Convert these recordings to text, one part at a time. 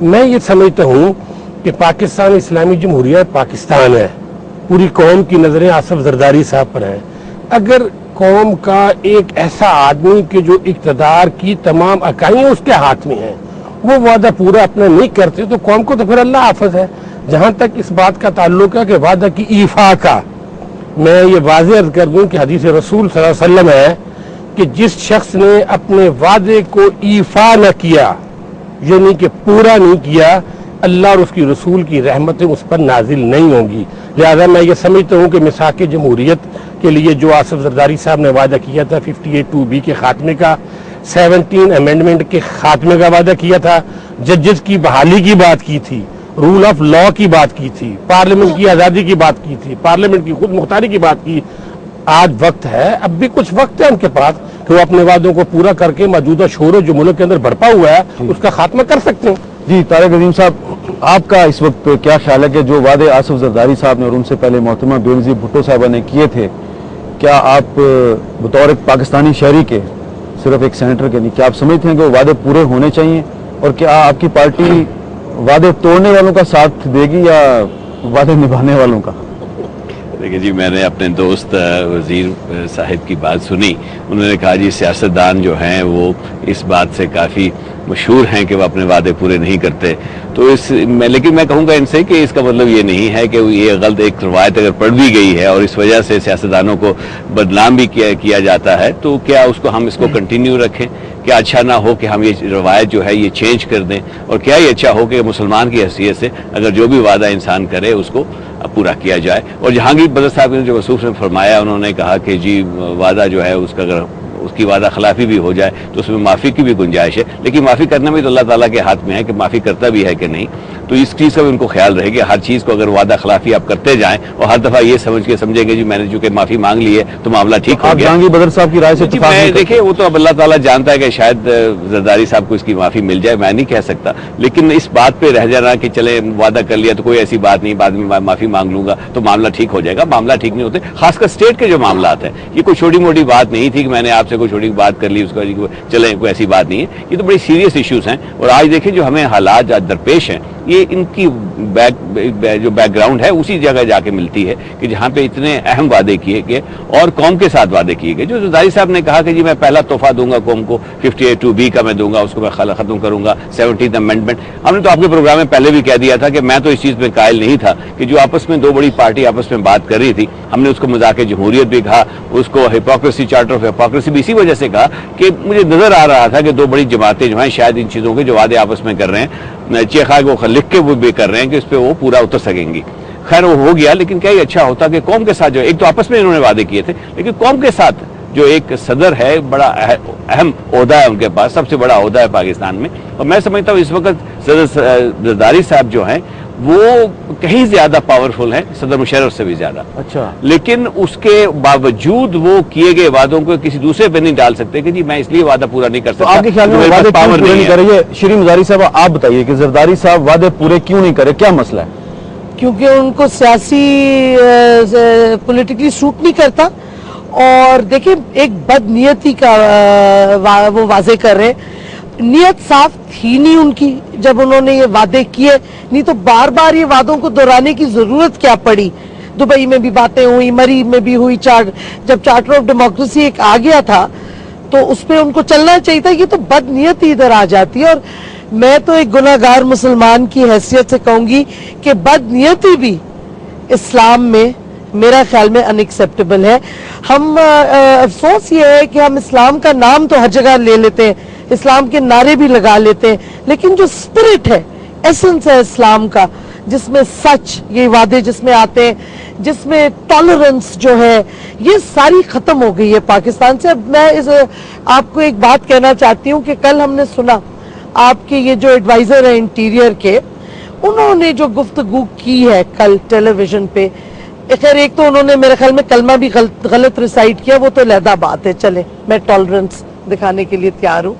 میں یہ سمجھتا ہوں کہ پاکستان اسلامی جمہوریہ پاکستان ہے، پوری قوم کی نظریں آصف زرداری صاحب پر ہیں. اگر قوم کا ایک ایسا آدمی کہ جو اقتدار کی تمام اکائیاں اس کے ہاتھ میں ہیں وہ وعدہ پورا اپنا نہیں کرتے تو قوم کو تو پھر اللہ حافظ ہے. جہاں تک اس بات کا تعلق ہے کہ وعدہ کی ایفا کا، میں یہ واضح عرض کر دوں کہ حدیث رسول صلی اللہ علیہ وسلم ہے کہ جس شخص نے اپنے وعدے کو ایفا نہ کیا، یعنی کہ پورا نہیں کیا، اللہ اور اس کی رسول کی رحمتیں اس پر نازل نہیں ہوں گی. لہذا میں یہ سمجھتا ہوں کہ میثاق جمہوریت کے لیے جو آصف زرداری صاحب نے وعدہ کیا تھا 58(2)B کے خاتمے کا، 17 امینڈمنٹ کے خاتمے کا وعدہ کیا تھا، ججز کی بحالی کی بات کی تھی، رول آف لا کی بات کی تھی، پارلیمنٹ کی آزادی کی بات کی تھی، پارلیمنٹ کی خود مختاری کی بات کی. آج وقت ہے، اب بھی کچھ وقت ہے ان کے پاس کہ وہ اپنے وعدوں کو پورا کر کے موجودہ شور جو ملک کے اندر بڑھتا ہوا ہے اس کا خاتمہ کر سکتے ہیں. جی طارق عظیم صاحب، آپ کا اس وقت کیا خیال ہے کہ جو وعدے آصف زرداری صاحب نے اور ان سے پہلے محترمہ بے نظیر بھٹو صاحبہ نے کیے تھے، کیا آپ بطور ایک پاکستانی شہری کے، صرف ایک سینیٹر کے نہیں، کیا آپ سمجھتے ہیں کہ وہ وعدے پورے ہونے چاہیے؟ اور کیا آپ کی پارٹی وعدے توڑنے والوں کا ساتھ دے گی یا وعدے نبھانے والوں کا؟ دیکھیں جی، میں نے اپنے دوست وزیر صاحب کی بات سنی. انہوں نے کہا جی سیاستدان جو ہیں وہ اس بات سے کافی مشہور ہیں کہ وہ اپنے وعدے پورے نہیں کرتے. تو لیکن میں کہوں گا ان سے کہ اس کا مطلب یہ نہیں ہے کہ یہ غلط ایک روایت اگر پڑھ بھی گئی ہے اور اس وجہ سے سیاستدانوں کو بدنام بھی کیا جاتا ہے تو کیا ہم اس کو کنٹینیو رکھیں؟ کیا اچھا نہ ہو کہ ہم یہ روایت جو ہے یہ چینج کر دیں؟ اور کیا یہ اچھا ہو کہ مسلمان کی حیثیت سے اگر جو بھی وعدہ انسان کرے اس کو پورا کیا جائے؟ اور جہانگیر بدر صاحب نے جو وصوف نے فرمایا، انہوں نے کہا کہ جی وعدہ جو ہے اس کا اگر اس کی وعدہ خلافی بھی ہو جائے تو اس میں معافی کی بھی گنجائش ہے، لیکن معافی کرنا بھی تو اللہ تعالیٰ کے ہاتھ میں ہے کہ معافی کرتا بھی ہے کہ نہیں. تو اس چیز کا بھی ان کو خیال رہے کہ ہر چیز کو اگر وعدہ خلافی آپ کرتے جائیں اور ہر دفعہ یہ سمجھیں گے جی میں نے چونکہ معافی مانگ لی ہے تو معاملہ ٹھیک ہو گیا. جہانگیر بدر صاحب کی رائے سے دیکھیں وہ تو اب اللہ تعالیٰ جانتا ہے کہ شاید زرداری صاحب کو اس کی معافی مل جائے، میں نہیں کہہ سکتا. لیکن اس بات پہ رہ جانا کہ چلے وعدہ کر لیا تو کوئی ایسی بات نہیں، بعد میں معافی مانگ لوں گا تو معاملہ ٹھیک ہو جائے گا، معاملہ ٹھیک نہیں ہوتے. خاص کر اسٹیٹ کے جو معاملات ہیں، یہ کوئی چھوٹی موٹی بات نہیں تھی کہ میں نے آپ سے کوئی چھوٹی بات کر لی اس کا چلیں، کوئی ایسی بات نہیں ہے. یہ تو بڑی سیریس ایشوز ہیں. اور آج دیکھیں جو ہمیں حالات آج درپیش ہیں، یہ ان کی جو بیک گراؤنڈ ہے اسی جگہ جا کے ملتی ہے کہ جہاں پہ اتنے اہم وعدے کیے گئے اور قوم کے ساتھ وعدے کیے گئے. جو زرداری صاحب نے کہا کہ جی میں پہلا تحفہ دوں گا قوم کو 58(2)B کا میں دوں گا، اس کو میں ختم کروں گا 17 امینڈمنٹ. ہم نے تو آپ کے پروگرام میں پہلے بھی کہہ دیا تھا کہ میں تو اس چیز میں قائل نہیں تھا کہ جو آپس میں دو بڑی پارٹی آپس میں بات کر رہی تھی، ہم نے اس کو مذاق جمہوریت بھی کہا، اس کو ہپوکریسی، چارٹر آف ہپوکریسی بھی اسی وجہ سے کہا کہ مجھے نظر آ رہا تھا کہ دو بڑی جماعتیں جو ہیں شاید ان چیزوں کے جو وعدے آپس میں کر رہے ہیں چیخا کو لکھ کے وہ بھی کر رہے ہیں کہ اس پہ وہ پورا اتر سکیں گی. خیر وہ ہو گیا، لیکن کیا یہ اچھا ہوتا کہ قوم کے ساتھ جو ایک تو آپس میں انہوں نے وعدے کیے تھے، لیکن قوم کے ساتھ جو ایک صدر ہے، بڑا اہم عہدہ ہے ان کے پاس، سب سے بڑا عہدہ ہے پاکستان میں. اور میں سمجھتا ہوں اس وقت زرداری صاحب جو ہیں وہ کہیں زیادہ پاورفل ہیں صدر مشرف سے بھی زیادہ. اچھا، لیکن اس کے باوجود وہ کیے گئے وعدوں کو کسی دوسرے پہ نہیں ڈال سکتے کہ جی میں اس لیے وعدہ پورا نہیں کر سکتا. آپ کے خیال میں وعدے کیوں پورے نہیں کر رہے؟ شیرین مزاری صاحب آپ بتائیے کہ زرداری صاحب وعدے پورے کیوں نہیں کرے، کیا مسئلہ ہے؟ کیونکہ ان کو سیاسی پولیٹیکلی سوٹ نہیں کرتا. اور دیکھیں ایک بد نیتی کا وہ واضح کر رہے، نیت صاف تھی نہیں ان کی جب انہوں نے یہ وعدے کیے، نہیں تو بار بار یہ وعدوں کو دہرانے کی ضرورت کیا پڑی. دبئی میں بھی باتیں ہوئی، مری میں بھی ہوئی، جب چارٹر آف ڈیموکریسی ایک آ گیا تھا تو اس پہ ان کو چلنا چاہیے تھا. یہ تو بد نیتی ادھر آ جاتی ہے. اور میں تو ایک گناہ گار مسلمان کی حیثیت سے کہوں گی کہ بد نیتی بھی اسلام میں میرا خیال میں انیکسیپٹیبل ہے. ہم افسوس یہ ہے کہ ہم اسلام کا نام تو ہر جگہ لے لیتے ہیں، اسلام کے نعرے بھی لگا لیتے ہیں، لیکن جو اسپرٹ ہے، ایسنس ہے اسلام کا، جس میں سچ، یہ وعدے جس میں آتے ہیں، جس میں ٹالرنس جو ہے، یہ ساری ختم ہو گئی ہے پاکستان سے. اب میں آپ کو ایک بات کہنا چاہتی ہوں کہ کل ہم نے سنا آپ کے یہ جو ایڈوائزر ہیں انٹیریئر کے، انہوں نے جو گفتگو کی ہے کل ٹیلی ویژن پہ، خیر ایک تو انہوں نے میرے خیال میں کلمہ بھی غلط ریسائٹ کیا، وہ تو علیحدہ بات ہے، چلے میں ٹالرنس دکھانے کے لیے تیار ہوں،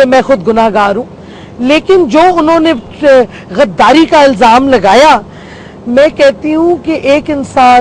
میں خود گناہ گار ہوں. لیکن جو انہوں نے غداری کا الزام لگایا، میں کہتی ہوں کہ ایک انسان